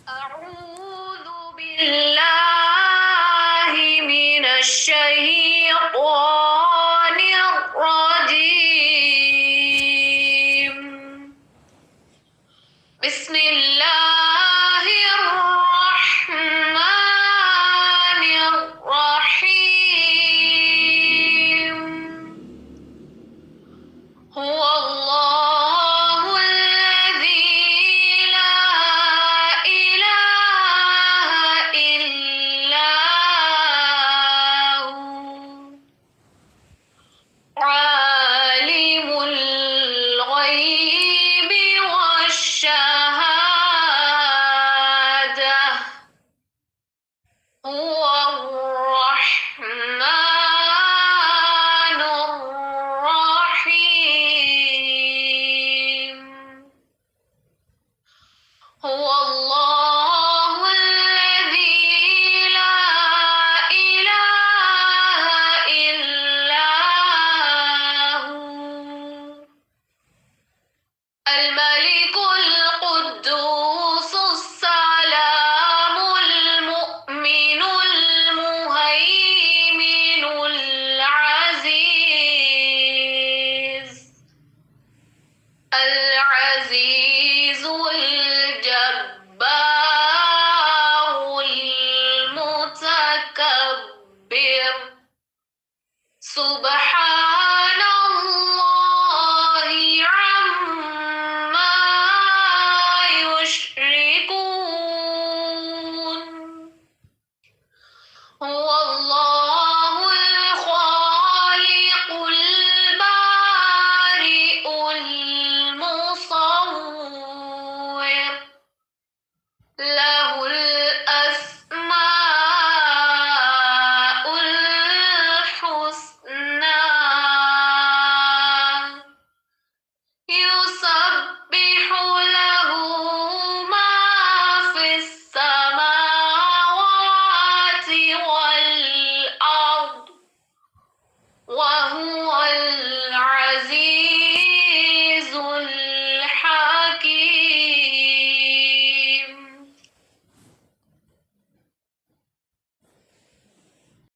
أعوذ بالله من الشيطان الرجيم. بسم الله الرحمن الرحيم. هو الله الذي لا إله إلا هو عالم الغيب والشهادة هو الرحمن الرحيم. هو الله الذي لا إله إلا هو الملك